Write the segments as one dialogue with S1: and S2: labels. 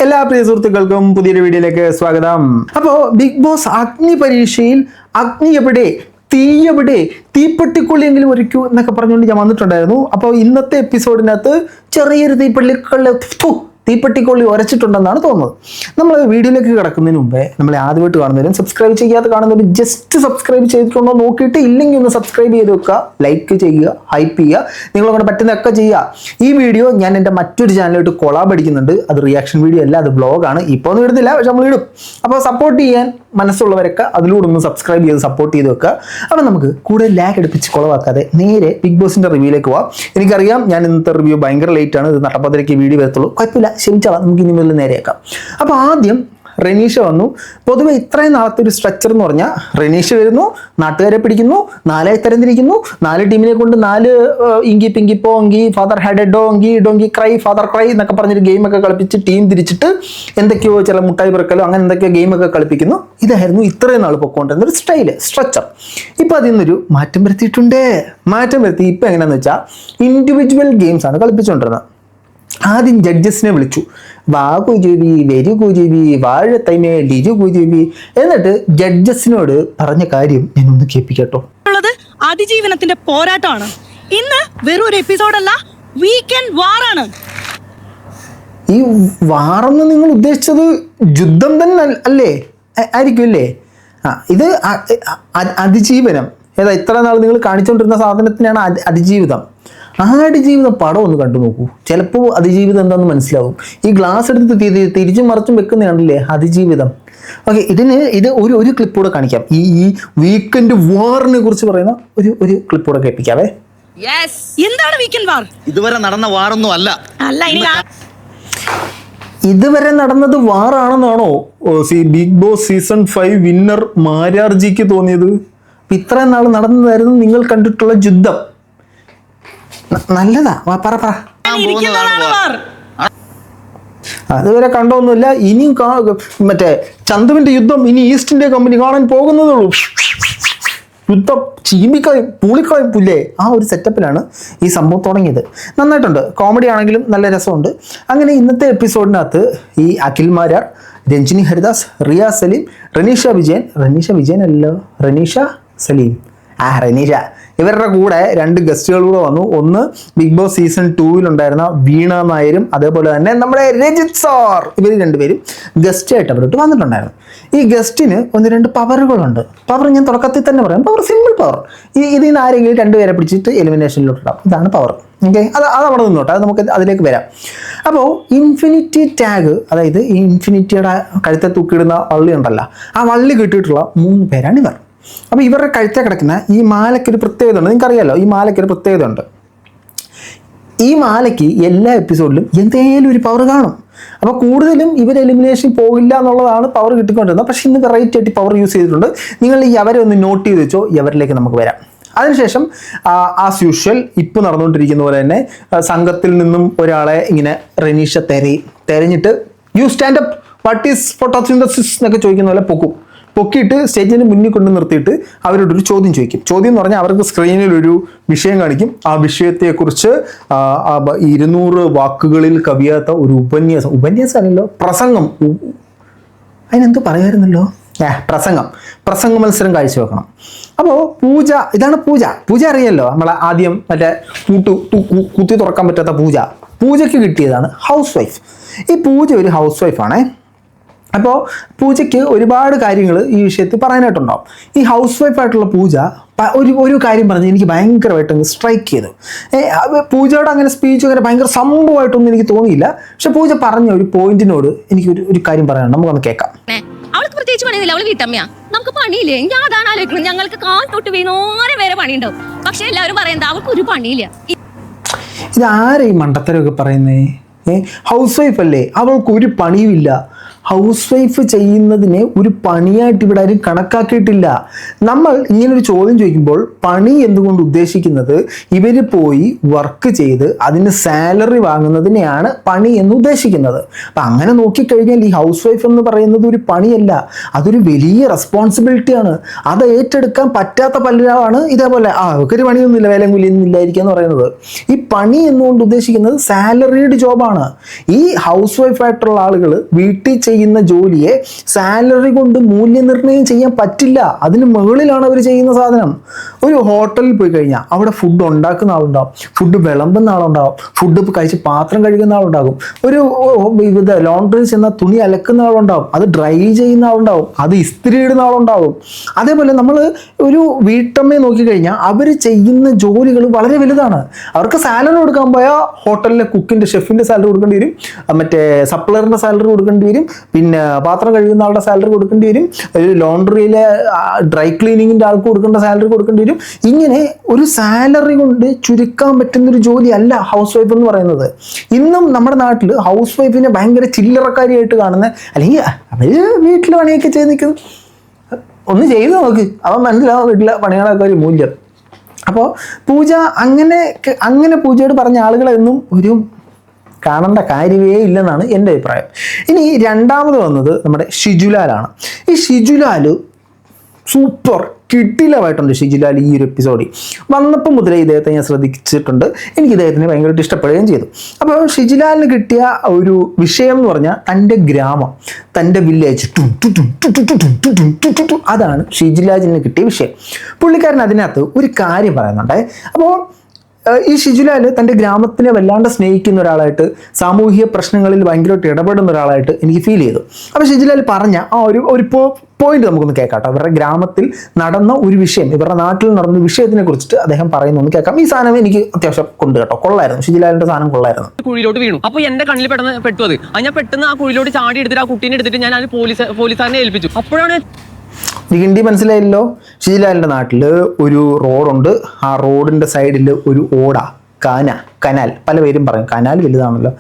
S1: എല്ലാ പ്രിയ സുഹൃത്തുക്കൾക്കും പുതിയൊരു വീഡിയോയിലേക്ക് സ്വാഗതം. അപ്പോൾ ബിഗ് ബോസ് അഗ്നി പരീക്ഷയിൽ അഗ്നി എവിടെ, തീ എവിടെ, തീപ്പെട്ടിക്കൊള്ളിയെങ്കിലും ഒരുക്കൂ എന്നൊക്കെ പറഞ്ഞുകൊണ്ട് ഞാൻ വന്നിട്ടുണ്ടായിരുന്നു. അപ്പോൾ ഇന്നത്തെ എപ്പിസോഡിനകത്ത് ചെറിയൊരു തീപ്പെട്ടിക്കൊള്ളി ഉരച്ചിട്ടുണ്ടെന്നാണ് തോന്നുന്നത്. നമ്മൾ വീഡിയോയിലേക്ക് കിടക്കുന്നതിന് മുമ്പേ നമ്മളെ ആദ്യമായിട്ട് കാണുന്നവരും സബ്സ്ക്രൈബ് ചെയ്യാതെ കാണുന്നവരും ജസ്റ്റ് സബ്സ്ക്രൈബ് ചെയ്തിട്ടുണ്ടോ നോക്കിയിട്ട് ഇല്ലെങ്കിൽ ഒന്ന് സബ്സ്ക്രൈബ് ചെയ്ത് വെക്കുക, ലൈക്ക് ചെയ്യുക, ഹൈപ്പ് ചെയ്യുക, നിങ്ങളെ പറ്റുന്നതൊക്കെ ചെയ്യുക. ഈ വീഡിയോ ഞാൻ എൻ്റെ മറ്റൊരു ചാനലായിട്ട് കൊളാബ് അടിക്കുന്നുണ്ട്. അത് റിയാക്ഷൻ വീഡിയോ അല്ല, അത് ബ്ലോഗാണ്. ഇപ്പോൾ ഒന്നും ഇടുന്നില്ല, പക്ഷെ നമ്മൾ ഇടും. അപ്പോൾ സപ്പോർട്ട് ചെയ്യാൻ മനസ്സുള്ളവരൊക്കെ അതിലൂടെ ഒന്ന് സബ്സ്ക്രൈബ് ചെയ്ത് സപ്പോർട്ട് ചെയ്ത് വെക്കുക. അപ്പോൾ നമുക്ക് കൂടുതൽ ലാഗ് അടുപ്പിച്ച് കുളവാക്കാതെ നേരെ ബിഗ് ബോസിൻ്റെ റിവ്യൂയിലേക്ക് പോവാം. എനിക്കറിയാം ഞാൻ ഇന്നത്തെ റിവ്യൂ ഭയങ്കര ലേറ്റ് ആണ്, ഇത് നട്ടപ്പത്തിലേക്ക് വീഡിയോ വരത്തുള്ളൂ. കുഴപ്പമില്ല, ക്ഷമിച്ചാളാം, നമുക്ക് ഇനി മുതൽ നേരെയാക്കാം. അപ്പോൾ ആദ്യം റെനീഷ വന്നു. പൊതുവെ ഇത്രയും നാളത്തെ ഒരു സ്ട്രക്ചർ എന്ന് പറഞ്ഞാൽ റെനീഷ വരുന്നു, നാട്ടുകാരെ പിടിക്കുന്നു, 4 തരംതിരിക്കുന്നു, 4 ടീമിനെ കൊണ്ട് 4 inky pinky ponky father had a donkey donkey cry father cry എന്നൊക്കെ പറഞ്ഞൊരു ഗെയിമൊക്കെ കളിപ്പിച്ച് ടീം തിരിച്ചിട്ട് എന്തൊക്കെയോ ചില മുട്ടായി പിറക്കലോ അങ്ങനെ എന്തൊക്കെയോ ഗെയിമൊക്കെ കളിപ്പിക്കുന്നു. ഇതായിരുന്നു ഇത്രയും നാൾ പൊക്കോണ്ടിരുന്ന ഒരു സ്ട്രക്ചർ. ഇപ്പം അതിൽ നിന്നൊരു മാറ്റം വരുത്തിയിട്ടുണ്ട്. ഇപ്പം എങ്ങനെയാണെന്ന് വെച്ചാൽ ഇൻഡിവിജ്വൽ ഗെയിംസ് ആണ് കളിപ്പിച്ചുകൊണ്ടിരുന്നത്. ആദ്യം ജഡ്ജസിനെ വിളിച്ചു, വാ കുജുബി വെരി കുജുബി വാഴത്തൈമേ ലിരു കുജുബി. എന്നിട്ട് ജഡ്ജസിനോട് പറഞ്ഞ കാര്യം ഞാനൊന്ന് കേൾപ്പിക്കട്ടോ.
S2: അതിജീവനത്തിന്റെ പോരാട്ടമാണ് ഇന്ന്. വെറും ഒരു എപ്പിസോഡല്ല, വീക്കെൻഡ് വാറാണ്.
S1: ഈ വാറെന്ന് നിങ്ങൾ ഉദ്ദേശിച്ചത് യുദ്ധം തന്നെ അല്ലേ? ആയിരിക്കും അല്ലേ? ഇത് അതിജീവനം. ഏതാ ഇത്ര നാൾ നിങ്ങൾ കാണിച്ചുകൊണ്ടിരുന്ന സാധനത്തിനാണ് അതിജീവിതം. അതിജീവിതം പടം ഒന്ന് കണ്ടു നോക്കൂ, ചിലപ്പോൾ അതിജീവിതം എന്താണെന്ന് മനസ്സിലാവും. ഈ ഗ്ലാസ് എടുത്ത് തിരിച്ചും മറിച്ചും വെക്കുന്നതാണല്ലേ അതിജീവിതം. ഓക്കെ, ഇത് ഒരു ക്ലിപ്പ് കൂടെ കാണിക്കാം. ഈ വീക്കെൻഡ് വാറിനെ കുറിച്ച് പറയുന്ന ഒരു ക്ലിപ്പ് കൂടെ കേൾപ്പിക്കാവേ.
S2: എന്താണ് വീക്കെൻഡ് വാർ?
S3: ഇതുവരെ നടന്ന വാറൊന്നും അല്ല.
S1: ഇതുവരെ നടന്നത് വാറാണെന്നാണോ ബിഗ് ബോസ് സീസൺ 5 വിന്നർ മാരാർജിക്ക് തോന്നിയത്? ഇത്രയും നാൾ നടന്നതായിരുന്നു നിങ്ങൾ കണ്ടിട്ടുള്ള യുദ്ധം. നല്ലതാ, പറ. അതുവരെ കണ്ടൊന്നുമില്ല. ഇനിയും മറ്റേ ചന്തുവിന്റെ യുദ്ധം ഇനി ഈസ്റ്റ് ഇന്ത്യ കമ്പനി കാണാൻ പോകുന്നതേ ഉള്ളൂ. യുദ്ധം ചീമിക്കളയും പൂളിക്കളയും പുല്ലേ, ആ ഒരു സെറ്റപ്പിലാണ് ഈ സംഭവം തുടങ്ങിയത്. നന്നായിട്ടുണ്ട്, കോമഡി ആണെങ്കിലും നല്ല രസമുണ്ട്. അങ്ങനെ ഇന്നത്തെ എപ്പിസോഡിനകത്ത് ഈ അഖിൽ മാരാർ, രഞ്ജിനി ഹരിദാസ്, റിയ സലീം, റനീഷ സലീം, റനീഷ, ഇവരുടെ കൂടെ 2 ഗസ്റ്റുകൾ കൂടെ വന്നു. ഒന്ന് ബിഗ് ബോസ് സീസൺ 2 വീണ നായരും അതേപോലെ തന്നെ നമ്മുടെ രജിത് സാർ. ഇവർ 2 പേരും ഗസ്റ്റായിട്ട് അവരോട്ട് വന്നിട്ടുണ്ടായിരുന്നു. ഈ ഗസ്റ്റിന് 1-2 പവറുകളുണ്ട്. പവർ ഞാൻ തുടക്കത്തിൽ തന്നെ പറയാം. Power simple power. ഇതിൽ നിന്ന് ആരെങ്കിലും 2 പേരെ പിടിച്ചിട്ട് എലിമിനേഷനിലോട്ട് ഇടാം. ഇതാണ് പവർ. ഓക്കെ, അത് അവിടെ നിന്നോട്ടെ, അത് നമുക്ക് അതിലേക്ക് വരാം. അപ്പോൾ ഇൻഫിനിറ്റി ടാഗ്, അതായത് ഈ ഇൻഫിനിറ്റിയുടെ കഴുത്തെ തൂക്കിയിടുന്ന വള്ളി ഉണ്ടല്ലോ, ആ വള്ളി കിട്ടിയിട്ടുള്ള 3 പേരാണ് ഇവർ. അപ്പോൾ ഇവരുടെ കഴുത്തെ കിടക്കുന്ന ഈ മാലയ്ക്കൊരു പ്രത്യേകത ഉണ്ട്. നിങ്ങൾക്കറിയാലോ, ഈ മാലയ്ക്കൊരു പ്രത്യേകത ഉണ്ട്. ഈ മാലയ്ക്ക് എല്ലാ എപ്പിസോഡിലും എന്തെങ്കിലും ഒരു പവർ കാണും. അപ്പോൾ കൂടുതലും ഇവർ എലിമിനേഷൻ പോകില്ല എന്നുള്ളതാണ് പവർ കിട്ടിക്കൊണ്ടിരുന്നത്. പക്ഷേ ഇന്ന് വെറൈറ്റി ആയിട്ട് പവർ യൂസ് ചെയ്തിട്ടുണ്ട്. നിങ്ങൾ ഈ അവരെ ഒന്ന് നോട്ട് ചെയ്ത് വെച്ചോ, ഇവരിലേക്ക് നമുക്ക് വരാം. അതിനുശേഷം ആസ് യൂഷ്വൽ ഇപ്പോൾ നടന്നുകൊണ്ടിരിക്കുന്ന പോലെ തന്നെ സംഘത്തിൽ നിന്നും ഒരാളെ ഇങ്ങനെ റനീഷ തെരഞ്ഞിട്ട് you stand up what is photosynthesis എന്നൊക്കെ ചോദിക്കുന്ന പോലെ പൊക്കിയിട്ട് സ്റ്റേജിന് മുന്നിൽ കൊണ്ട് നിർത്തിയിട്ട് അവരോടൊരു ചോദ്യം ചോദിക്കും. ചോദ്യം എന്ന് പറഞ്ഞാൽ അവർക്ക് സ്ക്രീനിൽ ഒരു വിഷയം കാണിക്കും. ആ വിഷയത്തെക്കുറിച്ച് 200 വാക്കുകളിൽ കവിയാത്ത ഒരു ഉപന്യാസമല്ലല്ലോ, പ്രസംഗം, അതിനെന്തോ പറയായിരുന്നല്ലോ, പ്രസംഗ മത്സരം കാഴ്ചവെക്കണം. അപ്പോൾ ഇതാണ് പൂജ അറിയാമല്ലോ, നമ്മളെ ആദ്യം മറ്റേ കുത്തി തുറക്കാൻ പറ്റാത്ത പൂജയ്ക്ക് കിട്ടിയതാണ് ഹൗസ് വൈഫ്. ഈ പൂജ ഒരു ഹൗസ് വൈഫാണേ. അപ്പോൾ പൂജയ്ക്ക് ഒരുപാട് കാര്യങ്ങൾ ഈ വിഷയത്തിൽ പറയാനായിട്ടുണ്ടാവും. ഈ ഹൗസ് വൈഫായിട്ടുള്ള പൂജ ഒരു കാര്യം പറഞ്ഞ് എനിക്ക് ഭയങ്കരമായിട്ട് സ്ട്രൈക്ക് ചെയ്തു. പൂജയോട് അങ്ങനെ സ്പീച്ച് അങ്ങനെ ഭയങ്കര സംഭവമായിട്ടൊന്നും എനിക്ക് തോന്നിയില്ല. പക്ഷെ പൂജ പറഞ്ഞ ഒരു പോയിന്റിനോട് എനിക്ക് ഒരു കാര്യം പറയാനുണ്ട്, നമുക്കൊന്ന് കേൾക്കാം.
S4: അവൾക്ക് പ്രത്യേകിച്ച് പണിയില്ല, അവള് വീട്ടമ്മയാ. നമുക്ക് പണിയില്ലേ? ഞാൻ അതാണ് ആലോചിക്കുന്നത്. ഞങ്ങൾക്ക് കാൽ തൊട്ട് വീണോരെ വരെ പണിയുണ്ടാവും. പക്ഷെ എല്ലാവരും പറയുന്നത് അവൾക്ക് ഒരു പണിയില്ല.
S1: ഇതാരെ ഈ മണ്ടത്തരമൊക്കെ പറയുന്നേ? ഹൗസ് വൈഫ് അല്ലേ, അവൾക്ക് ഒരു പണിയുമില്ല. ഹൗസ് വൈഫ് ചെയ്യുന്നതിനെ ഒരു പണിയായിട്ട് ഇവിടെ ആരും കണക്കാക്കിയിട്ടില്ല. നമ്മൾ ഇങ്ങനൊരു ചോദ്യം ചോദിക്കുമ്പോൾ പണി എന്തുകൊണ്ട് ഉദ്ദേശിക്കുന്നത് ഇവർ പോയി വർക്ക് ചെയ്ത് അതിന് സാലറി വാങ്ങുന്നതിനെയാണ് പണി എന്ന് ഉദ്ദേശിക്കുന്നത്. അപ്പം അങ്ങനെ നോക്കിക്കഴിഞ്ഞാൽ ഈ ഹൗസ് വൈഫ് എന്ന് പറയുന്നത് ഒരു പണിയല്ല, അതൊരു വലിയ റെസ്പോൺസിബിലിറ്റിയാണ്. അത് ഏറ്റെടുക്കാൻ പറ്റാത്ത പലരാണ് ഇതേപോലെ ഒരു പണിയൊന്നുമില്ല, വേലയും കൂലിയൊന്നും ഇല്ലായിരിക്കുക എന്ന് പറയുന്നത്. ഈ പണി എന്നുകൊണ്ട് ഉദ്ദേശിക്കുന്നത് സാലറീഡ് ജോബാണ്. ഈ ഹൗസ് വൈഫായിട്ടുള്ള ആളുകൾ വീട്ടിൽ ചെയ്യുന്ന ജോലിയെ സാലറി കൊണ്ട് മൂല്യനിർണ്ണയം ചെയ്യാൻ പറ്റില്ല. അതിന് മുകളിലാണ് അവർ ചെയ്യുന്ന സാധനം. ഒരു ഹോട്ടലിൽ പോയി കഴിഞ്ഞാൽ അവിടെ ഫുഡ് ഉണ്ടാക്കുന്ന ആളുണ്ടാവും, ഫുഡ് വിളമ്പുന്ന ആളുണ്ടാവും, ഫുഡ് കഴിച്ച് പാത്രം കഴുകുന്ന ആളുണ്ടാകും, ഒരു ലോണ്ടറി ചെന്ന തുണി അലക്കുന്ന ആളുണ്ടാവും, അത് ഡ്രൈ ചെയ്യുന്ന ആളുണ്ടാവും, അത് ഇസ്തിരി ഇടുന്ന ആളുണ്ടാവും. അതേപോലെ നമ്മൾ ഒരു വീട്ടമ്മയെ നോക്കിക്കഴിഞ്ഞാൽ അവർ ചെയ്യുന്ന ജോലികൾ വളരെ വലുതാണ്. അവർക്ക് സാലറി കൊടുക്കാൻ പോയാൽ ഹോട്ടലിലെ കുക്കിൻ്റെ ഷെഫിൻ്റെ സാലറി കൊടുക്കേണ്ടി വരും, മറ്റേ സപ്ലയറിൻ്റെ സാലറി കൊടുക്കേണ്ടി വരും, പിന്നെ പാത്രം കഴുകുന്ന ആളുടെ സാലറി കൊടുക്കേണ്ടി വരും, ഒരു ലോണ്ടറിയിലെ ഡ്രൈ ക്ലീനിങ്ങിൻ്റെ ആൾക്ക് കൊടുക്കേണ്ട സാലറി കൊടുക്കേണ്ടി വരും. ഇങ്ങനെ ഒരു സാലറി കൊണ്ട് ചുരുക്കാൻ പറ്റുന്നൊരു ജോലിയല്ല ഹൗസ് വൈഫ് എന്ന് പറയുന്നത്. ഇന്നും നമ്മുടെ നാട്ടിൽ ഹൗസ് വൈഫിനെ ഭയങ്കര ചില്ലറക്കാരിയായിട്ട് കാണുന്ന, അല്ലെങ്കിൽ അവർ വീട്ടിൽ പണിയൊക്കെ ചെയ്ത് നിൽക്കുന്നത്, ഒന്ന് ചെയ്ത് നോക്ക്, അവൻ മനസ്സിലാവും വീട്ടിലെ പണികളൊക്കെ ഒരു മൂല്യം. അപ്പോൾ പൂജ അങ്ങനെ പൂജയോട് പറഞ്ഞ ആളുകളെന്നും ഒരു കാണേണ്ട കാര്യമേ ഇല്ലെന്നാണ് എൻ്റെ അഭിപ്രായം. ഇനി രണ്ടാമത് വന്നത് നമ്മുടെ ഷിജുലാലാണ്. ഈ ഷിജുലാൽ സൂപ്പർ കിടിലമായിട്ടുണ്ട്. ഷിജുലാൽ ഈ ഒരു എപ്പിസോഡിൽ വന്നപ്പോൾ മുതലേ ഇദ്ദേഹത്തെ ഞാൻ ശ്രദ്ധിച്ചിട്ടുണ്ട്. എനിക്ക് ഇദ്ദേഹത്തിനെ ഭയങ്കരമായിട്ട് ഇഷ്ടപ്പെടുകയും ചെയ്തു. അപ്പോൾ ഷിജുലാലിന് കിട്ടിയ ഒരു വിഷയം എന്ന് പറഞ്ഞാൽ തൻ്റെ ഗ്രാമം, തൻ്റെ വില്ലേജ്, അതാണ് ഷിജുലാലിന് കിട്ടിയ വിഷയം. പുള്ളിക്കാരൻ അതിനകത്ത് ഒരു കാര്യം പറയുന്നുണ്ടേ. അപ്പോൾ ഈ ഷിജുലാൽ തൻ്റെ ഗ്രാമത്തിനെ വല്ലാണ്ട് സ്നേഹിക്കുന്ന ഒരാളായിട്ട്, സാമൂഹിക പ്രശ്നങ്ങളിൽ ഭയങ്കരമായിട്ട് ഇടപെടുന്ന ഒരാളായിട്ട് എനിക്ക് ഫീൽ ചെയ്തു. അപ്പോൾ ഷിജുലാൽ പറഞ്ഞ ഒരു പോയിന്റ് നമുക്കൊന്ന് കേൾക്കാം കേട്ടോ. ഇവരുടെ ഗ്രാമത്തിൽ നടന്ന ഒരു വിഷയം, ഇവരുടെ നാട്ടിൽ നടന്ന വിഷയത്തിനെ കുറിച്ചിട്ട് അദ്ദേഹം പറയുന്നൊന്ന് കേൾക്കാം. ഈ സാധനം എനിക്ക് അത്യാവശ്യം കൊണ്ട് കേട്ടോ, കൊള്ളായിരുന്നു. ഷിജുലാലിന്റെ സാധനം കൊള്ളായിരുന്നു.
S3: കുഴിയിലോട്ട് വീണു. അപ്പോൾ എന്റെ കണ്ണിൽ പെട്ടു അത് ഞാൻ പെട്ടെന്ന് ആ കുഴിയിലോട്ട് ചാടി എടുത്തിട്ട് ആ കുട്ടീനെ എടുത്തിട്ട് ഞാൻ അത് പോലീസുകാരനെ ഏൽപ്പിച്ചു. അപ്പോഴാണ്
S1: ഹിന്ദി മനസ്സിലായില്ലോ. ഷിജുലാലിന്റെ നാട്ടിൽ ഒരു റോഡുണ്ട്. ആ റോഡിന്റെ സൈഡിൽ ഒരു കനാൽ, പല പേരും പറയും, കനാൽ വലുതാണല്ലോ,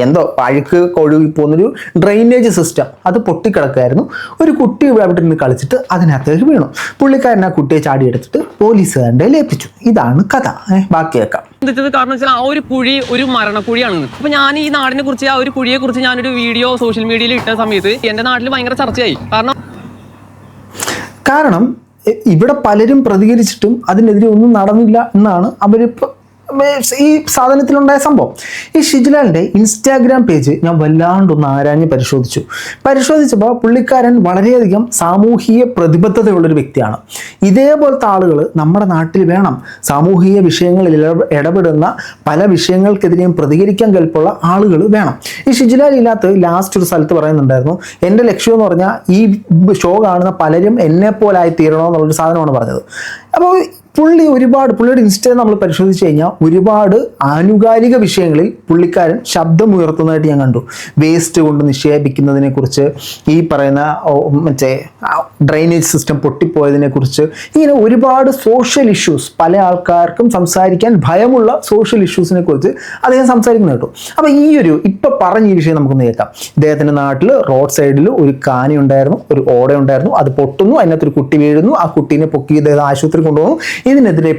S1: എന്തോ അഴുക്ക് ഒഴുകി പോകുന്നൊരു ഡ്രെയിനേജ് സിസ്റ്റം, അത് പൊട്ടിക്കിടക്കായിരുന്നു. ഒരു കുട്ടി അവിടെ നിന്ന് കളിച്ചിട്ട് അതിനകത്തേക്ക് വീണു. പുള്ളിക്കാരൻ ആ കുട്ടിയെ ചാടി എടുത്തിട്ട് പോലീസുകാരൻ്റെ ഏൽപ്പിച്ചു. ഇതാണ് കഥ. ബാക്കി കേൾക്കാം.
S3: കാരണം വെച്ചാൽ ആ ഒരു കുഴി ഒരു മരണക്കുഴിയാണെന്ന്. അപ്പൊ ഞാൻ ഈ നാടിനെ കുറിച്ച്, ആ ഒരു കുഴിയെ കുറിച്ച് ഞാനൊരു വീഡിയോ സോഷ്യൽ മീഡിയയിൽ ഇട്ട സമയത്ത് എന്റെ നാട്ടിൽ ഭയങ്കര ചർച്ചയായി. കാരണം
S1: ഇവിടെ പലരും പ്രതികരിച്ചിട്ടും അതിനെതിരെ ഒന്നും നടന്നില്ല എന്നാണ് അവരിപ്പോൾ ഈ സാധനത്തിലുണ്ടായ സംഭവം. ഈ ഷിജുലാലിൻ്റെ ഇൻസ്റ്റാഗ്രാം പേജ് ഞാൻ വല്ലാണ്ടൊന്ന് ആരാഞ്ഞ് പരിശോധിച്ചപ്പോൾ പുള്ളിക്കാരൻ വളരെയധികം സാമൂഹിക പ്രതിബദ്ധതയുള്ളൊരു വ്യക്തിയാണ്. ഇതേപോലത്തെ ആളുകൾ നമ്മുടെ നാട്ടിൽ വേണം. സാമൂഹിക വിഷയങ്ങളിൽ ഇടപെടുന്ന പല വിഷയങ്ങൾക്കെതിരെയും പ്രതികരിക്കാൻ കൽപ്പുള്ള ആളുകൾ വേണം. ഈ ഷിജുലാൽ ഇല്ലാത്ത ലാസ്റ്റ് ഒരു സ്ഥലത്ത് പറയുന്നുണ്ടായിരുന്നു, എൻ്റെ ലക്ഷ്യം എന്ന് പറഞ്ഞാൽ ഈ ഷോ കാണുന്ന പലരും എന്നെപ്പോലായി തീരണമെന്നുള്ളൊരു സാധനമാണ് പറഞ്ഞത്. അപ്പോൾ പുള്ളിയുടെ ഇൻസ്റ്റയിൽ നമ്മൾ പരിശോധിച്ച് കഴിഞ്ഞാൽ ഒരുപാട് ആനുകാലിക വിഷയങ്ങളിൽ പുള്ളിക്കാരൻ ശബ്ദമുയർത്തുന്നതായിട്ട് ഞാൻ കണ്ടു. വേസ്റ്റ് കൊണ്ട് നിക്ഷേപിക്കുന്നതിനെ കുറിച്ച്, ഈ പറയുന്ന മറ്റേ ഡ്രെയിനേജ് സിസ്റ്റം പൊട്ടിപ്പോയതിനെ കുറിച്ച്, ഇങ്ങനെ ഒരുപാട് സോഷ്യൽ ഇഷ്യൂസ്, പല ആൾക്കാർക്കും സംസാരിക്കാൻ ഭയമുള്ള സോഷ്യൽ ഇഷ്യൂസിനെ കുറിച്ച് അദ്ദേഹം സംസാരിക്കുന്നത് കേട്ടു. അപ്പോൾ ഇപ്പം പറഞ്ഞ ഈ വിഷയം നമുക്കൊന്ന് കേൾക്കാം. ഇദ്ദേഹത്തിൻ്റെ നാട്ടിൽ റോഡ് സൈഡിൽ ഒരു കാനയുണ്ടായിരുന്നു, ഒരു ഓടയുണ്ടായിരുന്നു, അത് പൊട്ടുന്നു, അതിനകത്തൊരു കുട്ടി വീഴുന്നു, ആ കുട്ടീനെ പൊക്കി ഇദ്ദേഹം ആശുപത്രി കൊണ്ടുപോകുന്നു. ഇതിനെതിരെ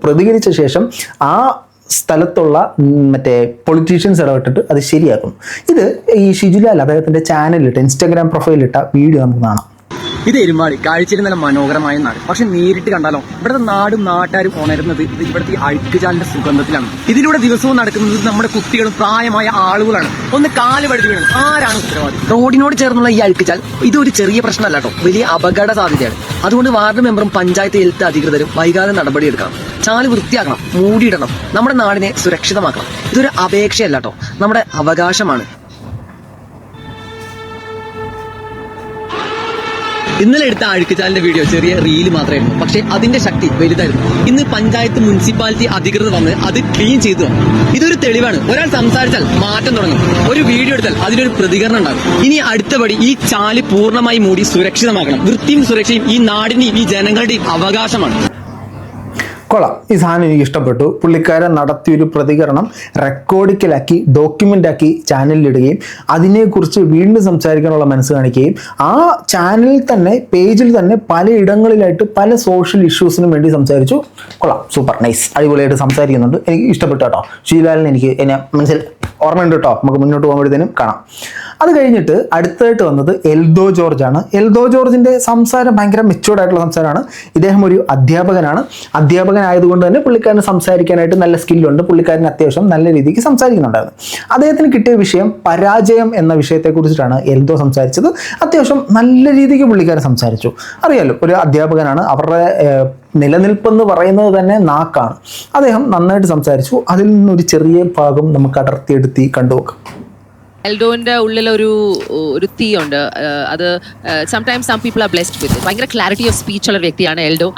S1: പ്രതികരിച്ച ശേഷം ആ സ്ഥലത്തുള്ള മറ്റേ പൊളിറ്റീഷ്യൻസ് ഇടപെട്ടിട്ട് അത് ശരിയാക്കുന്നു. ഇത് ഈ ഷിജുലാൽ അദ്ദേഹത്തിൻ്റെ ചാനലിലിട്ട്, ഇൻസ്റ്റാഗ്രാം പ്രൊഫൈലിട്ട വീഡിയോ നമുക്ക് കാണാം.
S5: ഇത് എരുമാടി കാഴ്ചയിൽ നല്ല മനോഹരമായ നാട്. പക്ഷെ നേരിട്ട് കണ്ടാലോ ഇവിടുത്തെ നാടും നാട്ടുകാരും ഉണരുന്നത് ഇവിടുത്തെ ഈ അഴുക്കുചാലിന്റെ സുഗന്ധത്തിലാണ്. ഇതിലൂടെ ദിവസവും നടക്കുന്നത് നമ്മുടെ കുട്ടികളും പ്രായമായ ആളുകളാണ്. ഒന്ന് കാല് വഴുതി വീണത് ആരാണ് ഉത്തരവാദി? റോഡിനോട് ചേർന്നുള്ള ഈ അഴുക്കുചാൽ ഇതൊരു ചെറിയ പ്രശ്നമല്ല കേട്ടോ, വലിയ അപകട സാധ്യതയാണ്. അതുകൊണ്ട് വാർഡ് മെമ്പറും പഞ്ചായത്ത് ഹെൽത്ത് അധികൃതരും വൈകാതെ നടപടിയെടുക്കണം. ചാല് വൃത്തിയാക്കണം, മൂടിയിടണം, നമ്മുടെ നാടിനെ സുരക്ഷിതമാക്കണം. ഇതൊരു അപേക്ഷയല്ല കേട്ടോ, നമ്മുടെ അവകാശമാണ്. ഇന്നലെ എടുത്ത അഴുക്കുചാലിന്റെ വീഡിയോ ചെറിയ റീല് മാത്രമായിരുന്നു, പക്ഷെ അതിന്റെ ശക്തി വലുതായിരുന്നു. ഇന്ന് പഞ്ചായത്ത് മുനിസിപ്പാലിറ്റി അധികൃതർ വന്ന് അത് ക്ലീൻ ചെയ്തു തന്നു. ഇതൊരു തെളിവാണ്. ഒരാൾ സംസാരിച്ചാൽ മാറ്റം തുടങ്ങും, ഒരു വീഡിയോ എടുത്താൽ അതിനൊരു പ്രതികരണം ഉണ്ടാകും. ഇനി അടുത്തപടി ഈ ചാല് പൂർണ്ണമായി മൂടി സുരക്ഷിതമാക്കണം. വൃത്തിയും സുരക്ഷയും ഈ നാടിന്റെയും ഈ ജനങ്ങളുടെയും അവകാശമാണ്.
S1: കൊള്ളാം. ഈ സാധനം എനിക്ക് ഇഷ്ടപ്പെട്ടു. പുള്ളിക്കാരൻ നടത്തിയൊരു പ്രതികരണം റെക്കോർഡിക്കലാക്കി ഡോക്യുമെൻ്റാക്കി ചാനലിലിടുകയും അതിനെക്കുറിച്ച് വീണ്ടും സംസാരിക്കാനുള്ള മനസ്സ് കാണിക്കുകയും ആ ചാനലിൽ തന്നെ പേജിൽ തന്നെ പലയിടങ്ങളിലായിട്ട് പല സോഷ്യൽ ഇഷ്യൂസിനും വേണ്ടി സംസാരിച്ചു. കൊള്ളാം, സൂപ്പർ നൈസ്, അടിപൊളിയായിട്ട് സംസാരിക്കുന്നുണ്ട്. എനിക്ക് ഇഷ്ടപ്പെട്ടു കേട്ടോ. ഷീലാലിന് എനിക്ക് എന്നെ മനസ്സിൽ ഓർമ്മയുണ്ട് കേട്ടോ. നമുക്ക് മുന്നോട്ട് പോകുമ്പോഴത്തേനും കാണാം. അത് കഴിഞ്ഞിട്ട് അടുത്തായിട്ട് വന്നത് എൽദോ ജോർജ് ആണ്. എൽദോ ജോർജിൻ്റെ സംസാരം ഭയങ്കര മെച്ചുവേർഡ് ആയിട്ടുള്ള സംസാരമാണ്. ഇദ്ദേഹം ഒരു അധ്യാപകനാണ്. അധ്യാപകനായതുകൊണ്ട് തന്നെ പുള്ളിക്കാരന് സംസാരിക്കാനായിട്ട് നല്ല സ്കില്ലുണ്ട്. പുള്ളിക്കാരന് അത്യാവശ്യം നല്ല രീതിക്ക് സംസാരിക്കുന്നുണ്ടായിരുന്നു. അദ്ദേഹത്തിന് കിട്ടിയ വിഷയം പരാജയം എന്ന വിഷയത്തെക്കുറിച്ചിട്ടാണ് എൽദോ സംസാരിച്ചത്. അത്യാവശ്യം നല്ല രീതിക്ക് പുള്ളിക്കാരൻ സംസാരിച്ചു. അറിയാലോ, ഒരു അധ്യാപകനാണ്. അവരുടെ നിലനിൽപ്പെന്ന് പറയുന്നത് തന്നെ നാക്കാണ്. അദ്ദേഹം നന്നായിട്ട് സംസാരിച്ചു. അതിൽ നിന്നൊരു ചെറിയ ഭാഗം നമുക്ക് അടർത്തിയെടുത്തി കണ്ടുനോക്കാം.
S6: എൽഡോന്റെ ഉള്ളിൽ ഒരു തീ ഉണ്ട്. അത് sometimes some people are blessed with ഭയങ്കര ക്ലാരിറ്റി ഓഫ് സ്പീച്ച് ഉള്ള വ്യക്തിയാണ് എൽഡോ.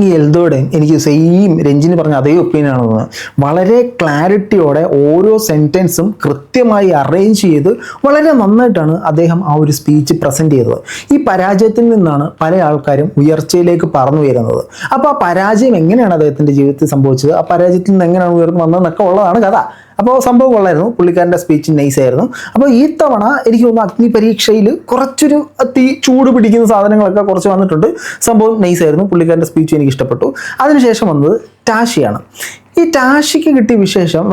S1: ഈ എൽദോയുടെ എനിക്ക് സെയിം രഞ്ജിനി പറഞ്ഞ അതേ ഒപ്പീനിയനാണ് തോന്നുന്നത്. വളരെ ക്ലാരിറ്റിയോടെ ഓരോ സെൻറ്റൻസും കൃത്യമായി അറേഞ്ച് ചെയ്ത് വളരെ നന്നായിട്ടാണ് അദ്ദേഹം ആ ഒരു സ്പീച്ച് പ്രസൻറ്റ് ചെയ്തത്. ഈ പരാജയത്തിൽ നിന്നാണ് പല ആൾക്കാരും ഉയർച്ചയിലേക്ക് പറന്നു വരുന്നത്. അപ്പോൾ ആ പരാജയം എങ്ങനെയാണ് അദ്ദേഹത്തിൻ്റെ ജീവിതത്തിൽ സംഭവിച്ചത്, ആ പരാജയത്തിൽ നിന്ന് എങ്ങനെയാണ് ഉയർന്നു വന്നതെന്നൊക്കെ ഉള്ളതാണ് കഥ. അപ്പോൾ സംഭവം കൊള്ളായിരുന്നു. പുള്ളിക്കാരൻ്റെ സ്പീച്ച് നൈസായിരുന്നു. അപ്പോൾ ഈ തവണ എനിക്ക് തോന്നുന്നു അഗ്നി പരീക്ഷയിൽ കുറച്ചൊരു ചൂട് പിടിക്കുന്ന സാധനങ്ങളൊക്കെ കുറച്ച് വന്നിട്ടുണ്ട്. സംഭവം നൈസായിരുന്നു. പുള്ളിക്കാരൻ്റെ സ്പീച്ച് എനിക്ക് ഇഷ്ടപ്പെട്ടു. അതിനുശേഷം വന്നത് ടാഷിയാണ്. ഈ ടാഷിക്ക് കിട്ടിയ വിഷയം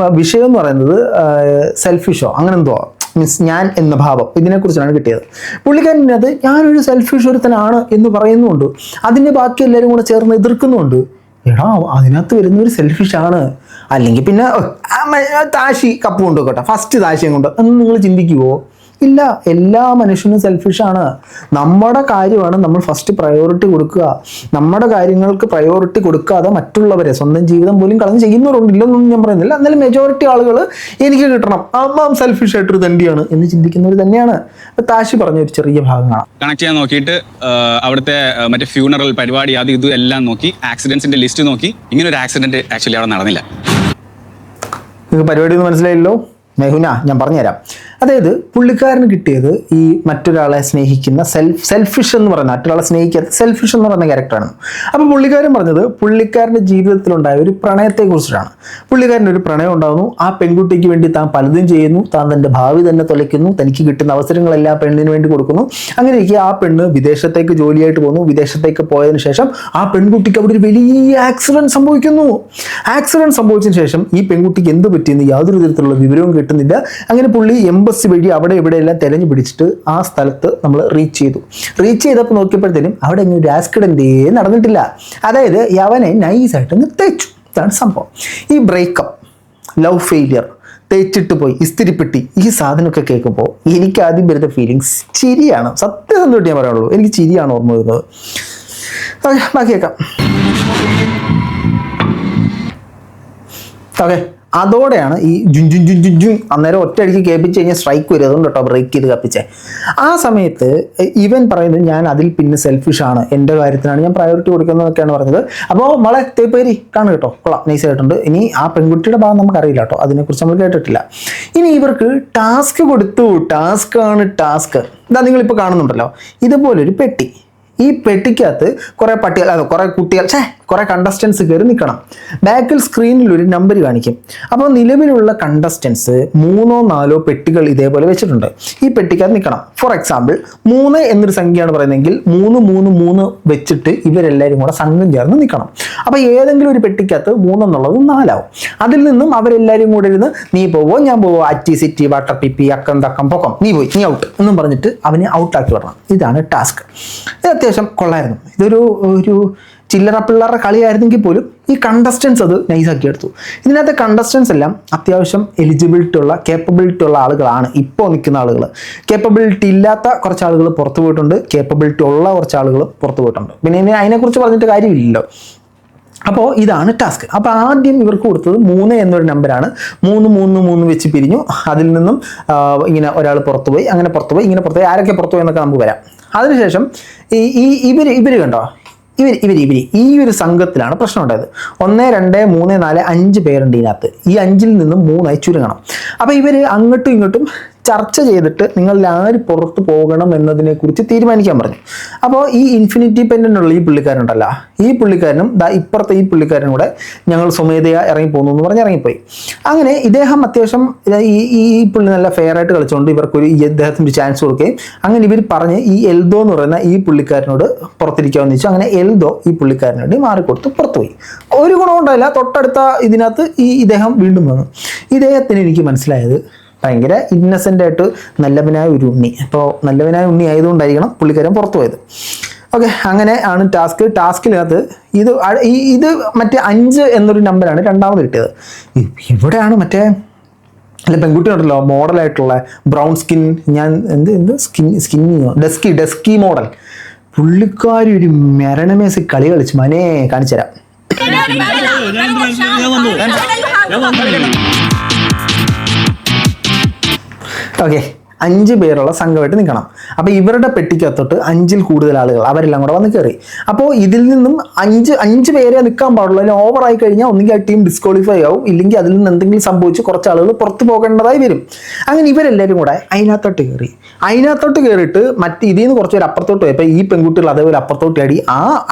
S1: എന്ന് പറയുന്നത് സെൽഫിഷോ അങ്ങനെ എന്തോ, മീൻസ് ഞാൻ എന്ന ഭാവം, ഇതിനെക്കുറിച്ചാണ് കിട്ടിയത്. പുള്ളിക്കാരനത് ഞാനൊരു സെൽഫിഷ് ഒരുത്തനാണ് എന്ന് പറയുന്നുണ്ട്. അതിൻ്റെ ബാക്കി എല്ലാവരും കൂടെ ചേർന്ന് എതിർക്കുന്നുണ്ട്. എടാ, അതിനകത്ത് വരുന്നൊരു സെൽഫിഷാണ്, അല്ലെങ്കിൽ പിന്നെ താശി കപ്പ് കൊണ്ടുപോകട്ടെ, ഫസ്റ്റ് താശിയും കൊണ്ട് എന്ന് നിങ്ങൾ ചിന്തിക്കുമോ? ഇല്ല, എല്ലാ മനുഷ്യനും സെൽഫിഷാണ്. നമ്മുടെ കാര്യമാണ് നമ്മൾ ഫസ്റ്റ് പ്രയോറിറ്റി കൊടുക്കുക. നമ്മുടെ കാര്യങ്ങൾക്ക് പ്രയോറിറ്റി കൊടുക്കാതെ മറ്റുള്ളവരെ സ്വന്തം ജീവിതം പോലും കളഞ്ഞ് ചെയ്യുന്നവരുണ്ട്, ഇല്ലെന്നൊന്നും ഞാൻ പറയുന്നില്ല. എന്നാലും മെജോറിറ്റി ആളുകൾ എനിക്ക് കിട്ടണം, അപ്പം സെൽഫിഷ് ആയിട്ടൊരു തണ്ടിയാണ് എന്ന് ചിന്തിക്കുന്നവർ തന്നെയാണ്. താശി പറഞ്ഞ ഒരു ചെറിയ ഭാഗമാണ്.
S7: കണക്ട് ചെയ്യാൻ നോക്കിയിട്ട് അവിടുത്തെ മറ്റേ ഫ്യൂണറൽ പരിപാടി അത് ഇതും എല്ലാം നോക്കി ആക്സിഡൻസിന്റെ ലിസ്റ്റ് നോക്കി ഇങ്ങനെ ഒരു ആക്സിഡന്റ് ആക്ച്വലി അവിടെ നടന്നില്ല.
S1: നിങ്ങൾക്ക് പരിപാടി ഒന്നും മനസ്സിലായില്ലോ? മെഹുന, ഞാൻ പറഞ്ഞുതരാം. അതായത് പുള്ളിക്കാരന് കിട്ടിയത് ഈ മറ്റൊരാളെ സ്നേഹിക്കുന്ന സെൽഫിഷ് എന്ന് പറയുന്ന, മറ്റൊരാളെ സ്നേഹിക്കാത്ത സെൽഫിഷ് എന്ന് പറയുന്ന ക്യാരക്ടറാണ്. അപ്പോൾ പുള്ളിക്കാരൻ പറഞ്ഞത് പുള്ളിക്കാരൻ്റെ ജീവിതത്തിലുണ്ടായ ഒരു പ്രണയത്തെക്കുറിച്ചിട്ടാണ്. പുള്ളിക്കാരൻ്റെ ഒരു പ്രണയം ഉണ്ടാകുന്നു. ആ പെൺകുട്ടിക്ക് വേണ്ടി താൻ പലതും ചെയ്യുന്നു. താൻ തൻ്റെ ഭാവി തന്നെ തുലയ്ക്കുന്നു. തനിക്ക് കിട്ടുന്ന അവസരങ്ങളെല്ലാം പെണ്ണിന് വേണ്ടി കൊടുക്കുന്നു. അങ്ങനെ ഇരിക്കുക ആ പെണ്ണ് വിദേശത്തേക്ക് ജോലിയായിട്ട് പോകുന്നു. വിദേശത്തേക്ക് പോയതിന് ശേഷം ആ പെൺകുട്ടിക്ക് അവിടെ ഒരു വലിയ ആക്സിഡൻറ്റ് സംഭവിക്കുന്നു. ആക്സിഡൻറ്റ് സംഭവിച്ചതിന് ശേഷം ഈ പെൺകുട്ടിക്ക് എന്ത് പറ്റിയെന്ന് യാതൊരു തരത്തിലുള്ള വിവരവും കിട്ടുന്നില്ല. അങ്ങനെ പുള്ളി എംബസി വഴി അവിടെ ഇവിടെയെല്ലാം തെരഞ്ഞു പിടിച്ചിട്ട് ആ സ്ഥലത്ത് നമ്മൾ റീച്ച് ചെയ്തപ്പോൾ നോക്കിയപ്പോഴത്തേനും അവിടെ ഇങ്ങനെ ഒരു ആക്സിഡൻറ്റേ നടന്നിട്ടില്ല. അതായത് അവനെ നൈസായിട്ട് തേച്ചു. ഇതാണ് സംഭവം. ഈ ബ്രേക്കപ്പ്, ലവ് ഫെയിലിയർ, തേച്ചിട്ട് പോയി, ഇസ്തിരിപ്പെട്ടി, ഈ സാധനമൊക്കെ കേൾക്കുമ്പോൾ എനിക്ക് ആദ്യം വരുന്ന ഫീലിങ്സ് ചിരിയാണ്. സത്യസന്ധമായിട്ട് ഞാൻ പറയുള്ളൂ, എനിക്ക് ചിരിയാണ് ഓർമ്മ വരുന്നത്. ബാക്കി കേൾക്കാം. ഓക്കെ, അതോടെയാണ് ഈ ജുൻ അന്നേരം ഒറ്റയടിക്ക് കേൾപ്പിച്ച് കഴിഞ്ഞാൽ സ്ട്രൈക്ക് വരും. അതുകൊണ്ട് കേട്ടോ ബ്രേക്ക് ചെയ്ത് കപ്പിച്ചേ. ആ സമയത്ത് ഇവൻ പറയുന്നത് ഞാൻ അതിൽ പിന്നെ സെൽഫിഷാണ്, എൻ്റെ കാര്യത്തിനാണ് ഞാൻ പ്രയോറിറ്റി കൊടുക്കുന്നതൊക്കെയാണ് പറഞ്ഞത്. അപ്പോൾ മോളെ തേപ്പേരി കാണും കേട്ടോ, കൊള്ളാം, നൈസായിട്ടുണ്ട്. ഇനി ആ പെൺകുട്ടിയുടെ ഭാഗം നമുക്കറിയില്ല കേട്ടോ, അതിനെക്കുറിച്ച് നമ്മൾ കേട്ടിട്ടില്ല. ഇനി ഇവർക്ക് ടാസ്ക് കൊടുത്തു. ടാസ്ക് ഇതാ നിങ്ങളിപ്പോൾ കാണുന്നുണ്ടല്ലോ, ഇതുപോലൊരു പെട്ടി. ഈ പെട്ടിക്കകത്ത് കുറേ കുറേ കുട്ടികൾ കുറേ കണ്ടസ്റ്റൻസ് കയറി നിൽക്കണം. ബാക്കിൽ സ്ക്രീനിൽ ഒരു നമ്പർ കാണിക്കും. അപ്പോൾ നിലവിലുള്ള കണ്ടസ്റ്റൻസ് 3 or 4 പെട്ടികൾ ഇതേപോലെ വെച്ചിട്ടുണ്ട്. ഈ പെട്ടിക്കകത്ത് നിൽക്കണം. ഫോർ എക്സാമ്പിൾ 3 എന്നൊരു സംഖ്യയാണ് പറയുന്നതെങ്കിൽ 3 വെച്ചിട്ട് ഇവരെല്ലാവരും കൂടെ സംഘം ചേർന്ന് നിൽക്കണം. അപ്പോൾ ഏതെങ്കിലും ഒരു പെട്ടിക്കകത്ത് 3 എന്നുള്ളത് 4 ആവും. അതിൽ നിന്നും അവരെല്ലാവരും കൂടെ ഇരുന്ന് നീ പോവോ ഞാൻ പോവോ, അറ്റി സിറ്റി വാട്ടർ പിപ്പി അക്കം തക്കം പൊക്കം, നീ പോയി നീ ഔട്ട് എന്നും പറഞ്ഞിട്ട് അവനെ ഔട്ടാക്കി വിടണം. ഇതാണ് ടാസ്ക്. ഇത് അത്യാവശ്യം കൊള്ളായിരുന്നു. ഇതൊരു ചില്ലറ പിള്ളേരുടെ കളിയായിരുന്നെങ്കിൽ പോലും ഈ കണ്ടസ്റ്റൻസ് അത് നൈസാക്കി എടുത്തു. ഇതിനകത്തെ കണ്ടസ്റ്റൻസ് എല്ലാം അത്യാവശ്യം കേപ്പബിലിറ്റി ഉള്ള ആളുകളാണ് ഇപ്പോൾ നിൽക്കുന്ന ആളുകൾ. കേപ്പബിലിറ്റി ഇല്ലാത്ത കുറച്ച് ആളുകൾ പുറത്തു പോയിട്ടുണ്ട്, കേപ്പബിലിറ്റി ഉള്ള കുറച്ച് ആളുകൾ പുറത്തു പോയിട്ടുണ്ട്. പിന്നെ അതിനെക്കുറിച്ച് പറഞ്ഞിട്ട് കാര്യമില്ലല്ലോ. അപ്പോൾ ഇതാണ് ടാസ്ക്. അപ്പോൾ ആദ്യം ഇവർക്ക് കൊടുത്തത് 3 എന്നൊരു നമ്പറാണ്. 3 വെച്ച് പിരിഞ്ഞു. അതിൽ നിന്നും ഇങ്ങനെ ഒരാൾ പുറത്തുപോയി, അങ്ങനെ പുറത്തുപോയി, ഇങ്ങനെ പുറത്തുപോയി, ആരൊക്കെ പുറത്തുപോയി എന്നൊക്കെ നമുക്ക് വരാം. അതിനുശേഷം ഇവർ കണ്ടോ, ഇവർ ഈ ഒരു സംഘത്തിലാണ് പ്രശ്നം ഉണ്ടായത്. 1 2 3 4 5 പേരുണ്ട് ഇതിനകത്ത്. ഈ 5-ൽ നിന്നും 3 ചുരുങ്ങണം. അപ്പോൾ ഇവർ അങ്ങോട്ടും ഇങ്ങോട്ടും ചർച്ച ചെയ്തിട്ട് നിങ്ങളിൽ ആര് പുറത്ത് പോകണം എന്നതിനെക്കുറിച്ച് തീരുമാനിക്കാൻ പറഞ്ഞു. അപ്പോൾ ഈ ഇൻഫിനിറ്റി പെൻഡൻ്റുള്ള ഈ പുള്ളിക്കാരനുണ്ടല്ലോ, ഈ പുള്ളിക്കാരനും ഇപ്പുറത്തെ ഈ പുള്ളിക്കാരനും കൂടെ ഞങ്ങൾ സ്വമേധയാ ഇറങ്ങി പോകുന്നു എന്ന് പറഞ്ഞ് ഇറങ്ങിപ്പോയി. അങ്ങനെ ഇദ്ദേഹം അത്യാവശ്യം ഈ പുള്ളി നല്ല ഫെയർ ആയിട്ട് കളിച്ചുകൊണ്ട് ഇദ്ദേഹത്തിന് ചാൻസ് കൊടുക്കുകയും അങ്ങനെ ഇവർ പറഞ്ഞ് ഈ എൽദോ എന്ന് പറയുന്ന ഈ പുള്ളിക്കാരനോട് പുറത്തിരിക്കാമെന്ന് വെച്ചു. അങ്ങനെ എൽദോ ഈ പുള്ളിക്കാരനോട് മാറിക്കൊടുത്ത് പുറത്തുപോയി. ഒരു ഗുണമുണ്ടായില്ല. തൊട്ടടുത്ത ഇതിനകത്ത് ഇദ്ദേഹം വീണ്ടും വന്നു. ഇദ്ദേഹത്തിന് എനിക്ക് മനസ്സിലായത് ഭയങ്കര ഇന്നസെൻ്റ് ആയിട്ട് നല്ലവനായ ഒരു ഉണ്ണി. അപ്പോൾ നല്ലവനായ ഉണ്ണി ആയതുകൊണ്ടായിരിക്കണം പുള്ളിക്കാരൻ പുറത്തു പോയത്. ഓക്കെ, അങ്ങനെ ആണ് ടാസ്കിനകത്ത് ഇത് മറ്റേ 5 എന്നൊരു നമ്പറാണ് രണ്ടാമത് കിട്ടിയത്. ഇവിടെയാണ് മറ്റേ അല്ല പെൺകുട്ടി ഉണ്ടല്ലോ മോഡലായിട്ടുള്ള ബ്രൗൺ സ്കിൻ, ഞാൻ സ്കിന്നിയോ ഡെസ്കി മോഡൽ, പുള്ളിക്കാരി ഒരു മരണമേസി കളി കളിച്ച് മനെ കാണിച്ചു തരാം. ഓക്കെ, 5 പേരുള്ള സംഘമായിട്ട് നിൽക്കണം. അപ്പോൾ ഇവരുടെ പെട്ടിക്കകത്തോട്ട് 5-ൽ കൂടുതൽ ആളുകൾ അവരെല്ലാം കൂടെ വന്ന് കയറി. അപ്പോൾ ഇതിൽ നിന്നും 5 പേരെ നിൽക്കാൻ പാടുള്ളൂ. അതിന് ഓവറായി കഴിഞ്ഞാൽ ഒന്നുകിൽ ആ ടീം ഡിസ്ക്വാളിഫൈ ആവും, ഇല്ലെങ്കിൽ അതിൽ നിന്ന് എന്തെങ്കിലും സംഭവിച്ച് കുറച്ച് ആളുകൾ പുറത്ത് പോകേണ്ടതായി വരും. അങ്ങനെ ഇവരെല്ലാവരും കൂടെ അതിനകത്തോട്ട് കയറിയിട്ട് ഇതിൽ നിന്ന് കുറച്ച് പേര് അപ്പുറത്തോട്ട് പോയി. അപ്പോൾ ഈ പെൺകുട്ടികൾ അതേപോലെ അപ്പുറത്തോട്ട് ആടി.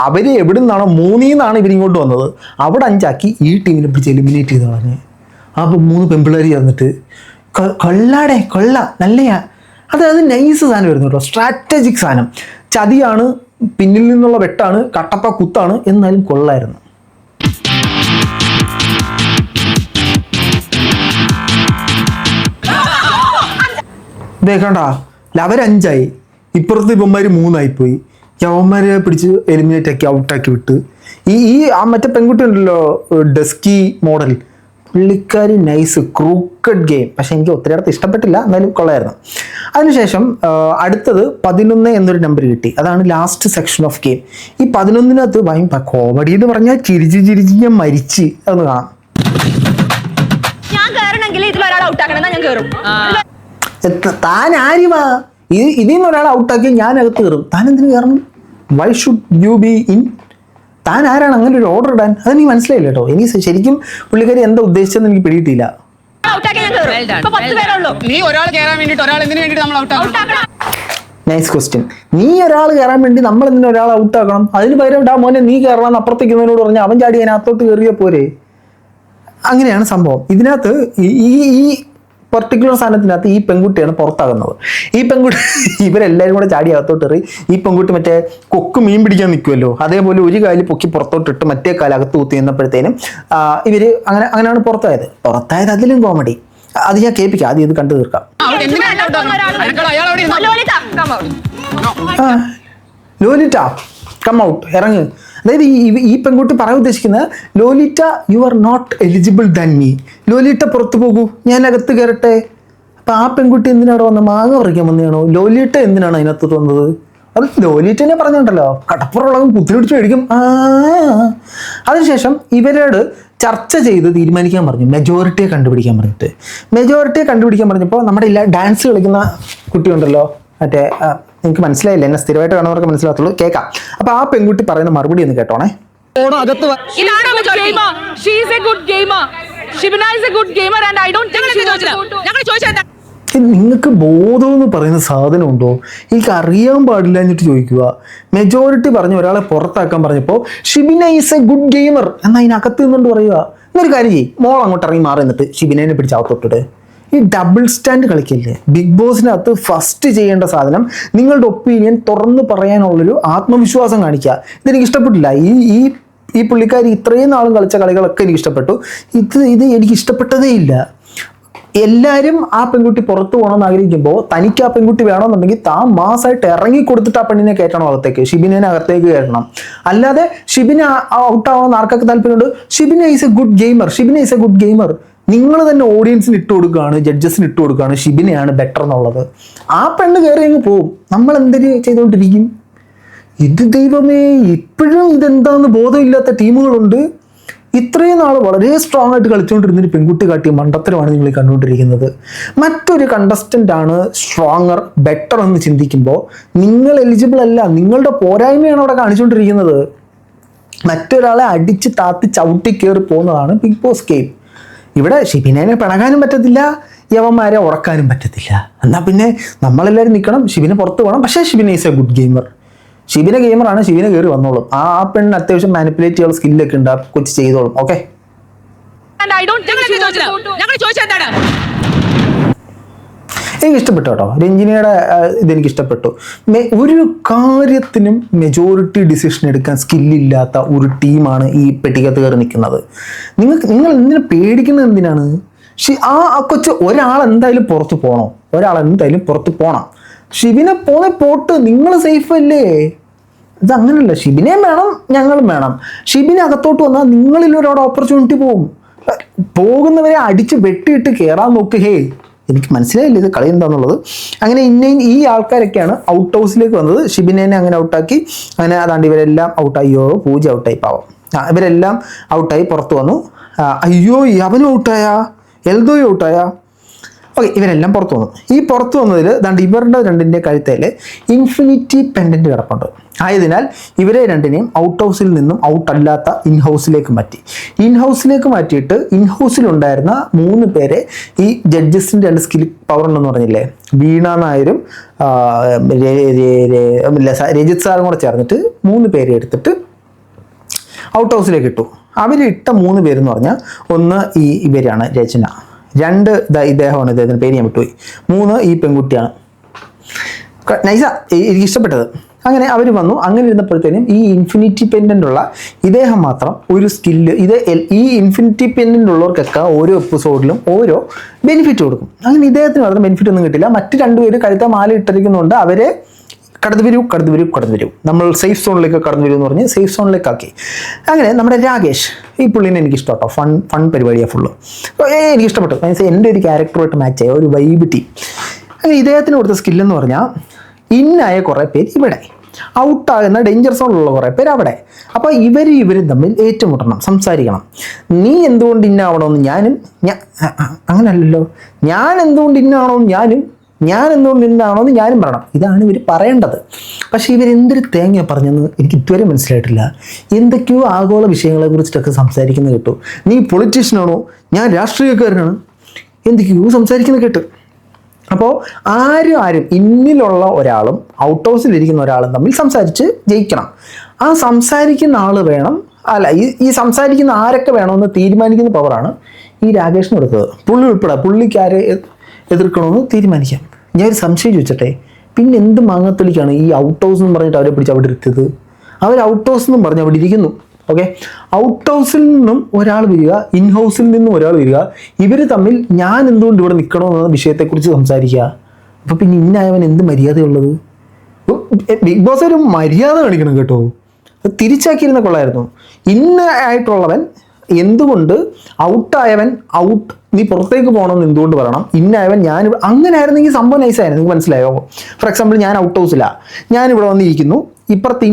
S1: അവർ എവിടെ നിന്നാണോ 3 നിന്നാണ് ഇവരിങ്ങോട്ട് വന്നത്, അവിടെ 5 ആക്കി ഈ ടീമിനെ പിടിച്ച് എലിമിനേറ്റ് ചെയ്ത് കളഞ്ഞ്. അപ്പോൾ 3 പെൺപിള്ളേർ ചേർന്നിട്ട് കൊള്ള നല്ലയാ, അത് നൈസ് സാധനം വരുന്നു കേട്ടോ, സ്ട്രാറ്റജിക് സാധനം. ചതിയാണ്, പിന്നിൽ നിന്നുള്ള വെട്ടാണ്, കട്ടപ്പ കുത്താണ്, എന്നാലും കൊള്ളായിരുന്നു. ദേക്കണ്ട അവർ 5 ആയി, ഇപ്പുറത്ത് ഇവന്മാർ 3 ആയിപ്പോയി. യവന്മാരെ പിടിച്ച് എലിമിനേറ്റ് ആക്കി ഔട്ടാക്കി വിട്ട് മറ്റേ പെൺകുട്ടി ഉണ്ടല്ലോ ഡെസ്കി മോഡൽ, പുള്ളിക്കാരി നൈസ് ക്രൂക്കഡ് ഗെയിം. പക്ഷെ എനിക്ക് ഒത്തിരി അടുത്ത് ഇഷ്ടപ്പെട്ടില്ല, എന്നാലും കൊള്ളായിരുന്നു. അതിനുശേഷം അടുത്തത് 11 എന്നൊരു നമ്പർ കിട്ടി. അതാണ് ലാസ്റ്റ് സെക്ഷൻ ഓഫ് ഗെയിം. ഈ 11-നകത്ത് ഭയങ്കര കോമഡി എന്ന് പറഞ്ഞാൽ ചിരിച്ച് ഞാൻ മരിച്ച്. അതൊന്ന് കാണാം.
S4: ഞാൻ കേറണമെങ്കിൽ ഇതിലൊരാൾ ഔട്ടാക്കണം, ഞാൻ കേറും.
S1: താൻ ആരുവാ? ഇതിൽ നിന്ന് ഒരാൾ ഔട്ടാക്കി ഞാൻ അകത്ത് കയറും. താൻ എന്തിനു കയറണം? Why should you be in? താൻ ആരാണ് അങ്ങനെ ഒരു ഓർഡർ ഇടാൻ? അതെനിക്ക് മനസ്സിലായില്ല കേട്ടോ. എനിക്ക് ശരിക്കും പുള്ളിക്കാരി എന്താ ഉദ്ദേശിച്ചതെന്ന് എനിക്ക് പിടിയിട്ടില്ല.
S3: നീ ഒരാൾ കയറാൻ വേണ്ടിട്ട് ഒരാൾ എന്തിനു വേണ്ടിട്ട് നമ്മൾ ഔട്ടാക്കണം?
S1: Nice question. നീ ഒരാൾ കയറാൻ വേണ്ടി നമ്മൾ എന്തിനാ ഒരാൾ ഔട്ടാക്കണം? അതിന് പകരം മോനെ നീ കയറണം അപ്പുറത്തേക്കുന്നതിനോട് പറഞ്ഞാൽ അവൻ ചാടി അതിനകത്തോട്ട് കയറിയ പോരെ. അങ്ങനെയാണ് സംഭവം. ഇതിനകത്ത് ഈ പർട്ടിക്കുലർ സാധനത്തിനകത്ത് ഈ പെൺകുട്ടിയാണ് പുറത്താകുന്നത്. ഈ പെൺകുട്ടി ഇവരെല്ലാവരും കൂടെ ചാടി അകത്തോട്ട് എറി. ഈ പെൺകുട്ടി മറ്റേ കൊക്ക് മീൻ പിടിക്കാൻ നിൽക്കുമല്ലോ, അതേപോലെ ഒരു കാല് പൊക്കി പുറത്തോട്ടിട്ട് മറ്റേ കാല് അകത്ത് കുത്തി എന്നപ്പോഴത്തേനും ഇവര് അങ്ങനെയാണ് പുറത്തായത്. അതിലും കോമഡി. അത് ഞാൻ കേൾപ്പിക്കാം, ആദ്യം ഇത് കണ്ടു തീർക്കാം. ലോലിറ്റ കം ഔട്ട്, ഇറങ്ങ്. അതായത് ഈ പെൺകുട്ടി പറയാൻ ഉദ്ദേശിക്കുന്നത് Lolita you are not eligible than me. Lolita പുറത്തു പോകൂ, ഞാൻ അകത്ത് കയറട്ടെ. അപ്പം ആ പെൺകുട്ടി എന്തിനാണ് വന്നത്? മാങ്ങ പറിക്കാൻ വന്നതാണോ? ലോലിറ്റ എന്തിനാണ് അതിനകത്ത് വന്നത്? അത് ലോലിറ്റനെ പറഞ്ഞുണ്ടല്ലോ കടപ്പുറമുള്ളതും കുത്തിരിടിച്ച് മേടിക്കും. അതിനുശേഷം ഇവരോട് ചർച്ച ചെയ്ത് തീരുമാനിക്കാൻ പറഞ്ഞു, മെജോറിറ്റിയെ കണ്ടുപിടിക്കാൻ പറഞ്ഞപ്പോൾ നമ്മുടെ ഡാൻസ് കളിക്കുന്ന കുട്ടിയുണ്ടല്ലോ, മറ്റേ എനിക്ക് മനസ്സിലായില്ല, എന്നെ സ്ഥിരമായിട്ട് കാണുന്നവർക്ക് മനസ്സിലാകത്തുള്ളൂ, കേൾക്കാം. അപ്പൊ ആ പെൺകുട്ടി പറയുന്ന മറുപടി ഒന്ന് കേട്ടോണേ. നിങ്ങൾക്ക് ബോധം എന്ന് പറയുന്ന സാധനം ഉണ്ടോ? എനിക്ക് അറിയാൻ പാടില്ല എന്നിട്ട് ചോദിക്കുക. മെജോറിറ്റി പറഞ്ഞ ഒരാളെ പുറത്താക്കാൻ പറഞ്ഞപ്പോൾ Shibina is a good gamer എന്നാൽ അതിനകത്ത് നിന്നുകൊണ്ട് പറയുക. എന്നൊരു കാര്യം ചെയ്യും, മോൾ അങ്ങോട്ട് ഇറങ്ങി മാറി നിന്നിട്ട് ഷിബിനെ പിടിച്ച് അകത്തോട്ടിട്ട്. ഈ ഡബിൾ സ്റ്റാൻഡ് കളിക്കല്ലേ. ബിഗ് ബോസിനകത്ത് ഫസ്റ്റ് ചെയ്യേണ്ട സാധനം നിങ്ങളുടെ ഒപ്പീനിയൻ തുറന്നു പറയാനുള്ളൊരു ആത്മവിശ്വാസം കാണിക്കുക. ഇതെനിക്ക് ഇഷ്ടപ്പെട്ടില്ല. ഈ പുള്ളിക്കാരി ഇത്രയും നാളും കളിച്ച കളികളൊക്കെ എനിക്ക് ഇഷ്ടപ്പെട്ടു. ഇത് എനിക്ക് ഇഷ്ടപ്പെട്ടതേ ഇല്ല. എല്ലാവരും ആ പെൺകുട്ടി പുറത്തു പോകണമെന്ന് ആഗ്രഹിക്കുമ്പോൾ തനിക്ക് ആ പെൺകുട്ടി വേണമെന്നുണ്ടെങ്കിൽ താൻ മാസമായിട്ട് ഇറങ്ങി കൊടുത്തിട്ട് ആ പെണ്ണിനെ കയറ്റണം അകത്തേക്ക്, ഷിബിനെ അകത്തേക്ക് കയറ്റണം. അല്ലാതെ ഷിബിന ഔട്ടാവാന്ന് ആർക്കൊക്കെ താല്പര്യമുണ്ട്? Shibina is a good gamer. നിങ്ങൾ തന്നെ ഓഡിയൻസിന് ഇട്ട് കൊടുക്കുകയാണ്, ജഡ്ജസിന് ഇട്ട് കൊടുക്കുകയാണ് ഷിബിനെയാണ് ബെറ്റർ എന്നുള്ളത്. ആ പെണ്ണ് കയറി അങ്ങ് പോവും. നമ്മൾ എന്തൊരു ചെയ്തുകൊണ്ടിരിക്കും? ഇത് ദൈവമേ, ഇപ്പോഴും ഇതെന്താന്ന് ബോധമില്ലാത്ത ടീമുകളുണ്ട്. ഇത്രയും നാൾ വളരെ സ്ട്രോങ് ആയിട്ട് കളിച്ചുകൊണ്ടിരുന്നൊരു പെൺകുട്ടി കാട്ടിയ മണ്ടത്തരമാണ് നിങ്ങൾ കണ്ടുകൊണ്ടിരിക്കുന്നത്. മറ്റൊരു കണ്ടസ്റ്റൻ്റ് ആണ് സ്ട്രോങ്ങർ, ബെറ്റർ എന്ന് ചിന്തിക്കുമ്പോൾ നിങ്ങൾ എലിജിബിൾ അല്ല. നിങ്ങളുടെ പോരായ്മയാണ് അവിടെ കാണിച്ചുകൊണ്ടിരിക്കുന്നത്. മറ്റൊരാളെ അടിച്ച് താത്തി ചവിട്ടി കയറി പോകുന്നതാണ് ബിഗ് ബോസ് ഗെയിം. ഇവിടെ ഷിബിനെ പിണങ്ങാനും പറ്റത്തില്ല, യവന്മാരെ ഉറക്കാനും പറ്റത്തില്ല. എന്നാൽ പിന്നെ നമ്മളെല്ലാവരും നിൽക്കണം, ഷിബിനെ പുറത്ത് പോകണം. പക്ഷേ Shibin is a good gamer. ഷിബിനെ ഗെയിമറാണ്, ഷിബിനെ കയറി വന്നോളും. ആ പെണ്ണിന് അത്യാവശ്യം മാനിപ്പുലേറ്റ് ചെയ്യാനുള്ള സ്കില്ലൊക്കെ ഉണ്ട്, ആ കൊച്ചു ചെയ്തോളും. ഓക്കെ, എനിക്ക് ഇഷ്ടപ്പെട്ടു കേട്ടോ, രഞ്ജിനിയുടെ ഇതെനിക്ക് ഇഷ്ടപ്പെട്ടു. ഒരു കാര്യത്തിനും മെജോറിറ്റി ഡിസിഷൻ എടുക്കാൻ സ്കില്ലില്ലാത്ത ഒരു ടീമാണ് ഈ പെട്ടിക്കകത്ത് കയറി നിൽക്കുന്നത്. നിങ്ങൾ എന്തിനാ പേടിക്കുന്നത്? എന്തിനാണ്? ആ കൊച്ച് ഒരാൾ എന്തായാലും പുറത്ത് പോകണം. ഷിബിനെ പോട്ട്, നിങ്ങൾ സേഫ് അല്ലേ? ഇത് അങ്ങനെയല്ല, ഷിബിനെയും വേണം, ഞങ്ങളും വേണം. ഷിബിനെ അകത്തോട്ട് വന്നാൽ നിങ്ങളിൽ ഒരാളുടെ ഓപ്പർച്യൂണിറ്റി പോകുന്നവരെ അടിച്ച് വെട്ടിയിട്ട് കയറാൻ നോക്ക്. ഹേ, എനിക്ക് മനസ്സിലായില്ല ഇത് കളി എന്താണെന്നുള്ളത്. അങ്ങനെ ഈ ആൾക്കാരൊക്കെയാണ് ഔട്ട് ഹൗസിലേക്ക് വന്നത്. ഷിബിനെ അങ്ങനെ ഔട്ടാക്കി. അങ്ങനെ അതാണ്ട് ഇവരെല്ലാം ഔട്ടായോ, പൂജ ഔട്ടായി, പാവം. ഇവരെല്ലാം ഔട്ടായി പുറത്ത് വന്നു. അയ്യോ, അവനും ഔട്ടായ, എൽദോയും ഔട്ടായ. ഓക്കെ, ഇവരെല്ലാം പുറത്ത് വന്നു. ഈ പുറത്ത് വന്നതിൽ ദാണ്ട് ഇവരുടെ രണ്ടിൻ്റെ കഴുത്തേൽ ഇൻഫിനിറ്റി പെൻഡൻറ്റ് കിടപ്പുണ്ട്. ആയതിനാൽ ഇവരെ രണ്ടിനെയും ഔട്ട് ഹൗസിൽ നിന്നും ഔട്ടല്ലാത്ത ഇൻഹൗസിലേക്ക് മാറ്റി. ഇൻഹൗസിലേക്ക് മാറ്റിയിട്ട് ഇൻഹൗസിലുണ്ടായിരുന്ന 3 പേരെ ഈ ജഡ്ജസിൻ്റെ 2 സ്കിൽ പവർ ഉണ്ടെന്ന് പറഞ്ഞില്ലേ, വീണ നായരും രജിത് സാറും കൂടെ ചേർന്നിട്ട് 3 പേരെ എടുത്തിട്ട് ഔട്ട് ഹൗസിലേക്ക് ഇട്ടു. അവരിട്ട 3 പേരെന്ന് പറഞ്ഞാൽ, ഒന്ന് ഇവരാണ് രചന, 2 ഇദ്ദേഹമാണ്, ഇദ്ദേഹത്തിൻ്റെ പേര് ഞാൻ വിട്ടുപോയി, 3 ഈ പെൺകുട്ടിയാണ്. നൈസാ, എനിക്ക് ഇഷ്ടപ്പെട്ടത്. അങ്ങനെ അവർ വന്നു. അങ്ങനെ ഇരുന്നപ്പോഴത്തേനും ഈ ഇൻഫിനിറ്റി പെൻഡൻ്റ് ഉള്ള ഇദ്ദേഹം മാത്രം ഒരു സ്കില്ല്, ഈ ഇൻഫിനിറ്റി പെൻഡൻ്റ് ഉള്ളവർക്കൊക്കെ ഓരോ എപ്പിസോഡിലും ഓരോ ബെനിഫിറ്റ് കൊടുക്കും. അങ്ങനെ ഇദ്ദേഹത്തിന് മാത്രം ബെനിഫിറ്റ് ഒന്നും കിട്ടില്ല. മറ്റ് 2 പേര് കഴുത്ത മാല ഇട്ടിരിക്കുന്നുണ്ട്. അവരെ കടന്നു വരൂ, നമ്മൾ സേഫ് സോണിലേക്ക് കടന്നു വരൂ എന്ന് പറഞ്ഞ് സേഫ് സോണിലേക്ക് ആക്കി. അങ്ങനെ നമ്മുടെ രാകേഷ്, ഈ പുള്ളിനെ എനിക്ക് ഇഷ്ടപ്പെട്ടോ. ഫൺ പരിപാടിയാണ് ഫുള്ള്. എനിക്ക് ഇഷ്ടപ്പെട്ടു. എൻ്റെ ഒരു ക്യാരക്ടറുമായിട്ട് മാച്ച് ആയ ഒരു വൈബ് ടീം. അങ്ങനെ ഇദ്ദേഹത്തിന് കൊടുത്ത സ്കില്ലെന്ന് പറഞ്ഞാൽ, ഇന്നായ കുറേ പേര് ഇവിടെ, ഔട്ടാകുന്ന ഡേഞ്ചർ സോണിലുള്ള കുറേ പേര് അവിടെ. അപ്പോൾ ഇവരും തമ്മിൽ ഏറ്റുമുട്ടണം, സംസാരിക്കണം. നീ എന്തുകൊണ്ട് ഇന്നാവണമെന്ന് അങ്ങനല്ലല്ലോ, ഞാൻ എന്തുകൊണ്ട് ഇന്നാവണമെന്ന് ഞാൻ എന്തുകൊണ്ട് ഇന്നാവണമെന്ന് ഞാനും പറയണം. ഇതാണ് ഇവർ പറയേണ്ടത്. പക്ഷേ ഇവരെന്തൊരു തേങ്ങ പറഞ്ഞെന്ന് എനിക്ക് ഇതുവരെ മനസ്സിലായിട്ടില്ല. എന്തൊക്കെയോ ആഗോള വിഷയങ്ങളെ കുറിച്ചിട്ടൊക്കെ സംസാരിക്കുന്നത് കേട്ടു. നീ പൊളിറ്റീഷ്യനാണോ, ഞാൻ രാഷ്ട്രീയക്കാരനാണ്, എന്തൊക്കെയോ സംസാരിക്കുന്നത് കേട്ടു. അപ്പോൾ ആരും ഇന്നിലുള്ള ഒരാളും ഔട്ട് ഹൗസിലിരിക്കുന്ന ഒരാളും തമ്മിൽ സംസാരിച്ച് ജയിക്കണം. ആ സംസാരിക്കുന്ന ആൾ വേണം, അല്ല ഈ സംസാരിക്കുന്ന ആരൊക്കെ വേണമെന്ന് തീരുമാനിക്കുന്ന പവറാണ് ഈ രാകേഷിന് കൊടുത്തത്. പുള്ളി ഉൾപ്പെടെ പുള്ളിക്ക് ആരെ എതിർക്കണമെന്ന് തീരുമാനിക്കാം. ഞാനൊരു സംശയം ചോദിച്ചട്ടെ, പിന്നെ എന്ത് മാങ്ങത്തൊലിക്കാണ് ഈ ഔട്ട് ഹൗസ് എന്ന് പറഞ്ഞിട്ട് അവരെ പിടിച്ച് അവിടെ ഇരുത്തിയത്? അവർ ഔട്ട് ഹൗസ് എന്നും പറഞ്ഞ് അവിടെ ഇരിക്കുന്നു. ഓക്കെ, ഔട്ട് ഹൗസിൽ നിന്നും ഒരാൾ വരിക, ഇൻ ഹൗസിൽ നിന്നും ഒരാൾ വരിക, ഇവർ തമ്മിൽ ഞാൻ എന്തുകൊണ്ട് ഇവിടെ നിൽക്കണമെന്ന വിഷയത്തെക്കുറിച്ച് സംസാരിക്കുക. അപ്പോൾ പിന്നെ ഇന്നായവൻ എന്ത് മര്യാദയുള്ളത്? ബിഗ് ബോസ് ഒരു മര്യാദ കാണിക്കണം കേട്ടോ. തിരിച്ചാക്കിയിരുന്ന കൊള്ളായിരുന്നു. ഇന്നായിട്ടുള്ളവൻ എന്തുകൊണ്ട് ഔട്ടായവൻ നീ പുറത്തേക്ക് പോകണമെന്ന് എന്തുകൊണ്ട് പറയണം? ഇന്നായവൻ അങ്ങനെ ആയിരുന്നെങ്കിൽ സംഭവം നൈസായിരുന്നു. നിങ്ങൾക്ക് മനസ്സിലായോ? ഫോർ എക്സാമ്പിൾ, ഞാൻ ഔട്ട് ഹൗസിലാണ്, ഞാനിവിടെ വന്നിരിക്കുന്നു. ഇപ്പുറത്ത്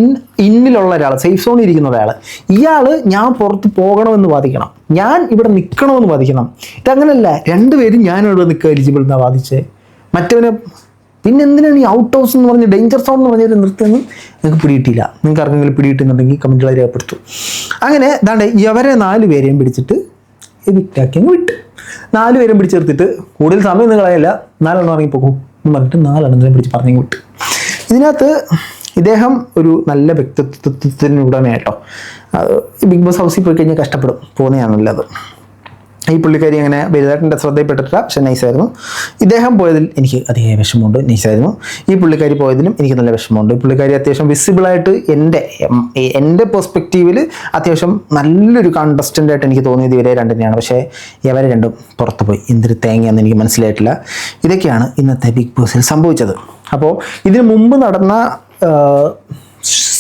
S1: ഇന്നിലുള്ള ഒരാൾ, സേഫ് സോണിൽ ഇരിക്കുന്ന ഒരാൾ, ഇയാൾ ഞാൻ പുറത്ത് പോകണമെന്ന് വാദിക്കണം, ഞാൻ ഇവിടെ നിൽക്കണമെന്ന് വാദിക്കണം. ഇതങ്ങനല്ല, 2 പേരും ഞാനിവിടെ നിൽക്കുക എലിജിബിൾ എന്നാണ് വാദിച്ചേ. മറ്റവനെ പിന്നെ എന്തിനാണ് ഈ ഔട്ട് ഹൗസ് എന്ന് പറഞ്ഞ് ഡേഞ്ചർ സോൺ എന്ന് പറഞ്ഞൊരു നിർത്തുന്നു? നിങ്ങൾക്ക് പിടിയിട്ടില്ല. നിങ്ങൾക്ക് ആർക്കെങ്കിലും പിടിയിട്ടുന്നുണ്ടെങ്കിൽ കമൻറ്റുകൾ രേഖപ്പെടുത്തു. അങ്ങനെ ദാണ്ടെ ഇവരെ 4 പേരെയും പിടിച്ചിട്ട് എവിക്റ്റാക്കി വിട്ട്, 4 പേരും പിടിച്ചെടുത്തിട്ട് കൂടുതൽ സമയം ഒന്നും കളയല്ല, 4 എണ്ണം ഇറങ്ങിപ്പോകും എന്ന് പറഞ്ഞിട്ട് 4 എണ്ണത്തിനെ പിടിച്ച് പറഞ്ഞു വിട്ട്. ഇതിനകത്ത് ഇദ്ദേഹം ഒരു നല്ല വ്യക്തിത്വത്തിന് ഉടമയായിട്ടോ. ബിഗ് ബോസ് ഹൗസിൽ പോയി കഴിഞ്ഞാൽ കഷ്ടപ്പെടും, പോകുന്നതാണുള്ളത്. ഈ പുള്ളിക്കാരി അങ്ങനെ വലുതായിട്ട് ശ്രദ്ധയിൽപ്പെട്ടിട്ടില്ല, പക്ഷെ നൈസായിരുന്നു. ഇദ്ദേഹം പോയതിൽ എനിക്ക് അധികം വിഷമമുണ്ട്, നൈസായിരുന്നു. ഈ പുള്ളിക്കാരി പോയതിലും എനിക്ക് നല്ല വിഷമമുണ്ട്. ഈ പുള്ളിക്കാരി അത്യാവശ്യം വിസിബിളായിട്ട് എൻ്റെ പെർസ്പെക്റ്റീവിൽ അത്യാവശ്യം നല്ലൊരു കണ്ടസ്റ്റൻ്റായിട്ട് എനിക്ക് തോന്നിയത് ഇവരെ രണ്ടിനെയാണ്. പക്ഷേ ഇവരെ രണ്ടും പുറത്ത് പോയി. എന്തൊരു തേങ്ങയാണെന്ന് എനിക്ക് മനസ്സിലായിട്ടില്ല. ഇതൊക്കെയാണ് ഇന്നത്തെ ബിഗ് ബോസിൽ സംഭവിച്ചത്. അപ്പോൾ ഇതിനു മുമ്പ് നടന്ന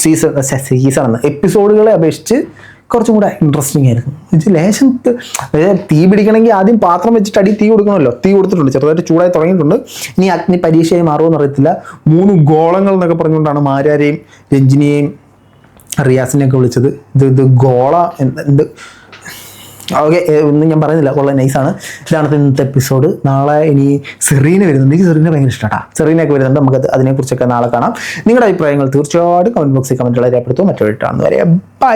S1: സീസൺ എപ്പിസോഡുകളെ അപേക്ഷിച്ച് കുറച്ചും കൂടെ ഇൻട്രസ്റ്റിംഗ് ആയിരുന്നു. ലേശം തീ പിടിക്കണമെങ്കിൽ ആദ്യം പാത്രം വെച്ചിട്ട് അടി തീ കൊടുക്കണമല്ലോ. തീ കൊടുത്തിട്ടുണ്ട്, ചെറുതായിട്ട് ചൂടായി തുടങ്ങിയിട്ടുണ്ട്. ഇനി അഗ്നി പരീക്ഷയായി മാറുമെന്ന് അറിയത്തില്ല. 3 ഗോളങ്ങൾ എന്നൊക്കെ പറഞ്ഞുകൊണ്ടാണ് മാരാരെയും രഞ്ജിനിയെയും റിയാസിനെയൊക്കെ വിളിച്ചത്. ഇത് ഗോള എന്ത്? ഓക്കെ, ഒന്നും ഞാൻ പറയുന്നില്ല, കൊള്ളാം, നൈസാണ്. ഇതാണ് ഇന്നത്തെ എപ്പിസോഡ്. നാളെ ഇനി സെറീന വരുന്നുണ്ട്. എനിക്ക് സെറീന ഭയങ്കര ഇഷ്ടമാണ്. സെറീനയൊക്കെ വരുന്നുണ്ട്. നമുക്ക് അതിനെക്കുറിച്ചൊക്കെ നാളെ കാണാം. നിങ്ങളുടെ അഭിപ്രായങ്ങൾ തീർച്ചയായിട്ടും കമൻറ്റ് ബോക്സിൽ കമൻറ്റുകൾ രേഖപ്പെടുത്തും. മറ്റൊരു കാണുന്നവരെ ബൈ.